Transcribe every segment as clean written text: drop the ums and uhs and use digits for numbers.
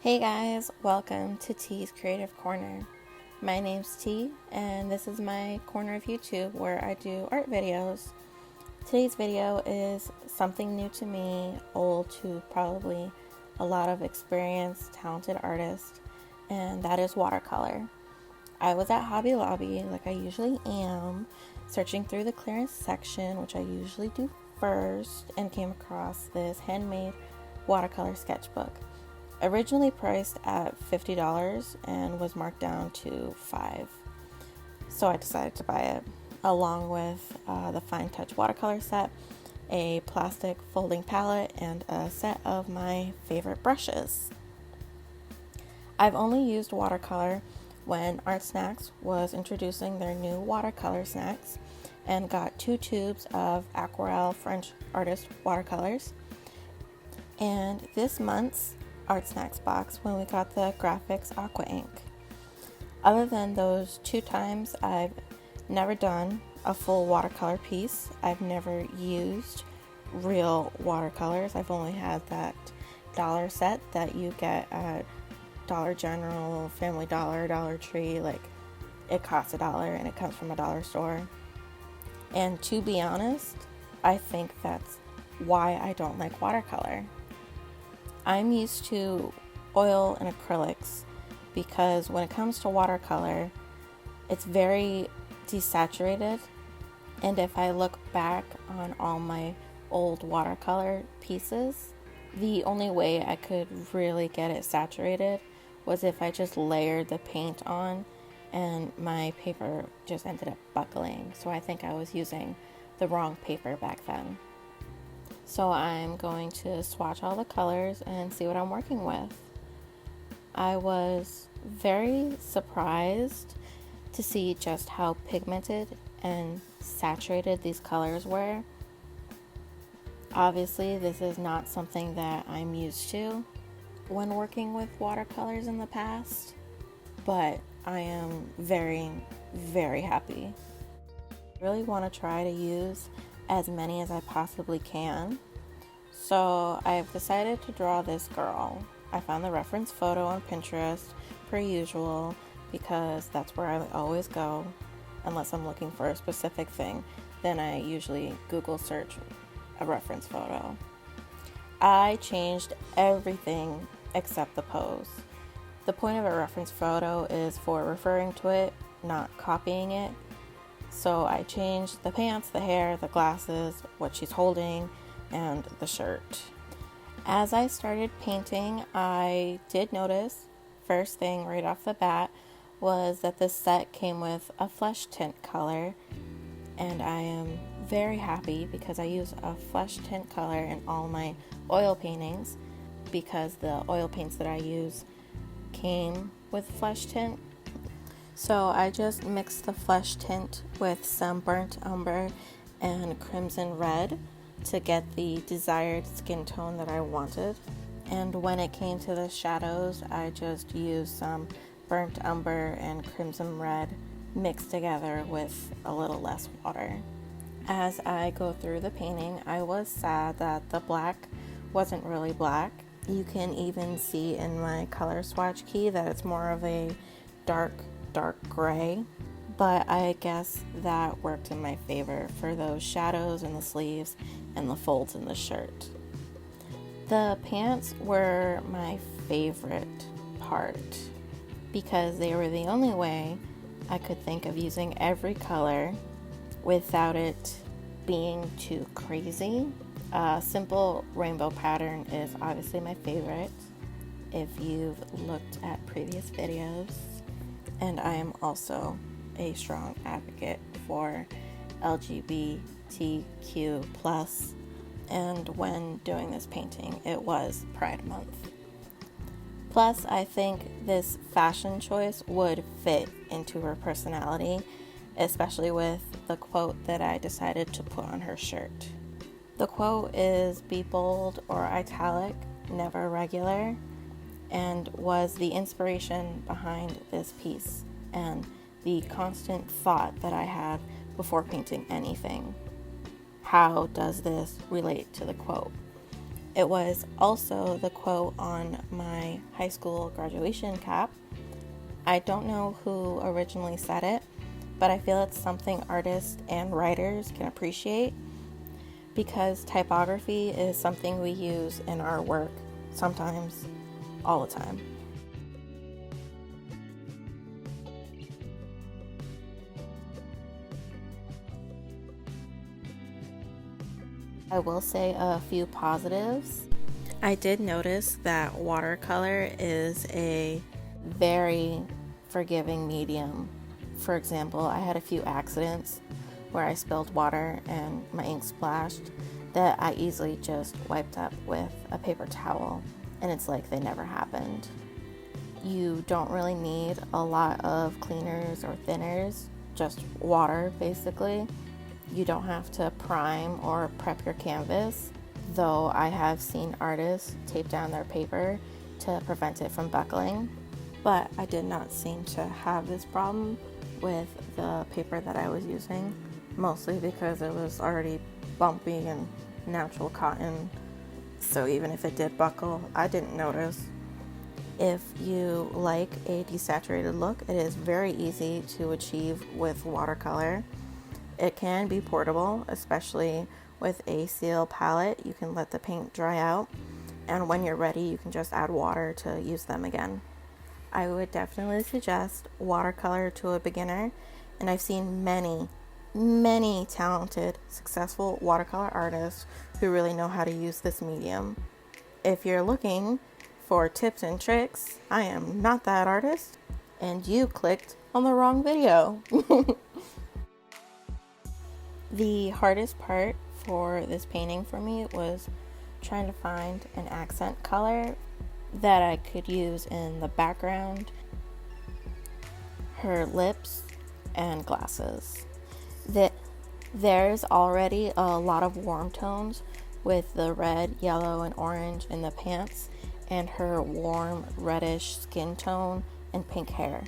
Hey guys, welcome to T's Creative Corner. My name's T, and this is my corner of YouTube where I do art videos. Today's video is something new to me, old to probably a lot of experienced, talented artists, and that is watercolor. I was at Hobby Lobby, like I usually am, searching through the clearance section, which I usually do first, and came across this handmade watercolor sketchbook. Originally priced at $50 and was marked down to $5. So I decided to buy it, along with the Fine Touch watercolor set, a plastic folding palette, and a set of my favorite brushes. I've only used watercolor when Art Snacks was introducing their new watercolor snacks and got 2 tubes of Aquarelle French artist watercolors. And this month's Art Snacks box when we got the graphics aqua ink. Other than those 2 times, I've never done a full watercolor piece. I've never used real watercolors. I've only had that dollar set that you get at Dollar General, Family Dollar, Dollar Tree. Like, it costs $1 and it comes from a dollar store. And to be honest, I think that's why I don't like watercolor. I'm used to oil and acrylics because when it comes to watercolor, it's very desaturated. And if I look back on all my old watercolor pieces, the only way I could really get it saturated was if I just layered the paint on and my paper just ended up buckling. So I think I was using the wrong paper back then. So I'm going to swatch all the colors and see what I'm working with. I was very surprised to see just how pigmented and saturated these colors were. Obviously, this is not something that I'm used to when working with watercolors in the past, but I am very, very happy. I really want to try to use as many as I possibly can. So I've decided to draw this girl. I found the reference photo on Pinterest, per usual, because that's where I always go. Unless I'm looking for a specific thing, then I usually Google search a reference photo. I changed everything except the pose. The point of a reference photo is for referring to it, not copying it. So I changed the pants, the hair, the glasses, what she's holding, and the shirt. As I started painting, I did notice, first thing right off the bat, was that this set came with a flesh tint color, and I am very happy because I use a flesh tint color in all my oil paintings because the oil paints that I use came with flesh tint. So I just mixed the flesh tint with some burnt umber and crimson red to get the desired skin tone that I wanted. And when it came to the shadows, I just used some burnt umber and crimson red mixed together with a little less water. As I go through the painting, I was sad that the black wasn't really black. You can even see in my color swatch key that it's more of a dark gray, but I guess that worked in my favor for those shadows in the sleeves and the folds in the shirt. The pants were my favorite part because they were the only way I could think of using every color without it being too crazy. A simple rainbow pattern is obviously my favorite if you've looked at previous videos. And I am also a strong advocate for LGBTQ+. And when doing this painting, it was Pride Month. Plus, I think this fashion choice would fit into her personality, especially with the quote that I decided to put on her shirt. The quote is "Be bold" or italic, never regular, and was the inspiration behind this piece and the constant thought that I had before painting anything. How does this relate to the quote? It was also the quote on my high school graduation cap. I don't know who originally said it, but I feel it's something artists and writers can appreciate, because typography is something we use in our work sometimes, all the time. I will say a few positives. I did notice that watercolor is a very forgiving medium. For example, I had a few accidents where I spilled water and my ink splashed that I easily just wiped up with a paper towel, and it's like they never happened. You don't really need a lot of cleaners or thinners, just water basically. You don't have to prime or prep your canvas, though I have seen artists tape down their paper to prevent it from buckling. But I did not seem to have this problem with the paper that I was using, mostly because it was already bumpy and natural cotton, so even if it did buckle, I didn't notice. If you like a desaturated look, it is very easy to achieve with watercolor. It can be portable, especially with a seal palette. You can let the paint dry out, and when you're ready, you can just add water to use them again. I would definitely suggest watercolor to a beginner, and I've seen many talented, successful watercolor artists who really know how to use this medium. If you're looking for tips and tricks, I am not that artist, and you clicked on the wrong video. The hardest part for this painting for me was trying to find an accent color that I could use in the background, her lips, and glasses. There's already a lot of warm tones with the red, yellow, and orange in the pants, and her warm reddish skin tone and pink hair.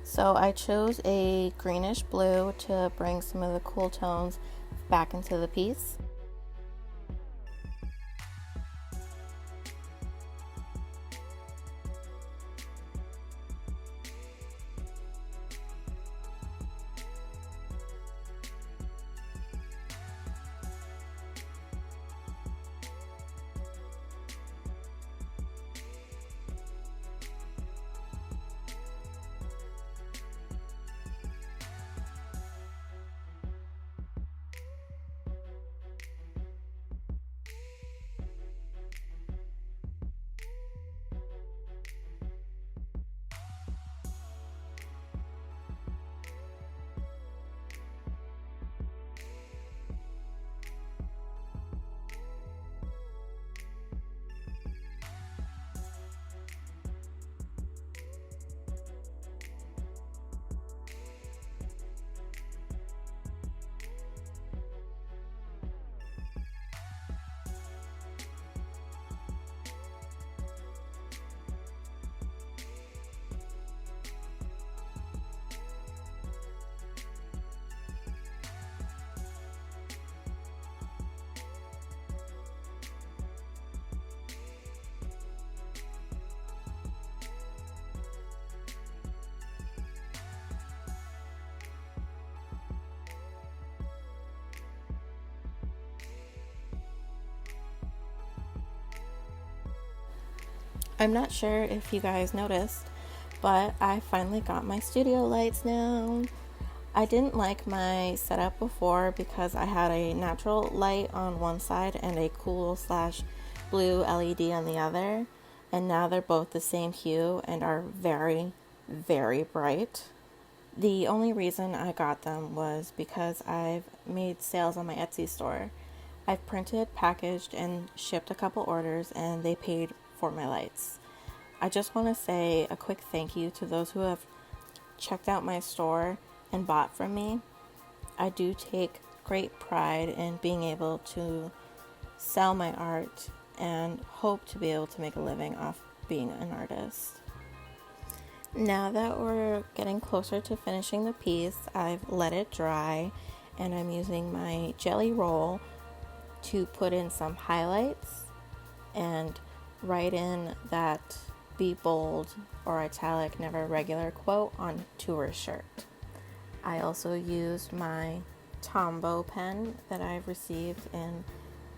So I chose a greenish blue to bring some of the cool tones back into the piece. I'm not sure if you guys noticed, but I finally got my studio lights now. I didn't like my setup before because I had a natural light on one side and a cool / blue LED on the other, and now they're both the same hue and are very, very bright. The only reason I got them was because I've made sales on my Etsy store. I've printed, packaged, and shipped a couple orders, and they paid for my lights. I just want to say a quick thank you to those who have checked out my store and bought from me. I do take great pride in being able to sell my art and hope to be able to make a living off being an artist. Now that we're getting closer to finishing the piece, I've let it dry, and I'm using my jelly roll to put in some highlights and write in that "be bold" or italic, never regular quote onto her shirt. I also used my Tombow pen that I've received in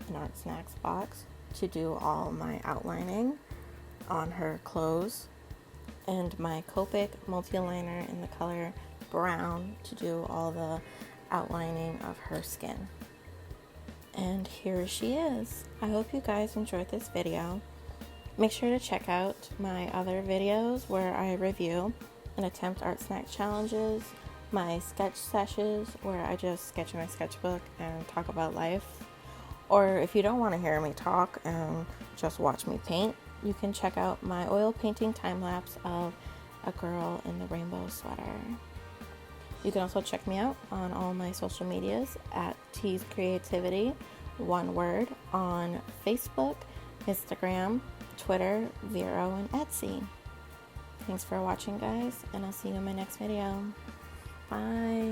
an Art Snacks box to do all my outlining on her clothes, and my Copic multi-liner in the color brown to do all the outlining of her skin. And here she is. I hope you guys enjoyed this video. Make sure to check out my other videos where I review and attempt art snack challenges, my sketch sessions where I just sketch in my sketchbook and talk about life. Or if you don't want to hear me talk and just watch me paint, you can check out my oil painting time lapse of a girl in the rainbow sweater. You can also check me out on all my social medias at T's Creativity, one word, on Facebook, Instagram, Twitter, VERO, and Etsy. Thanks for watching, guys, and I'll see you in my next video. Bye.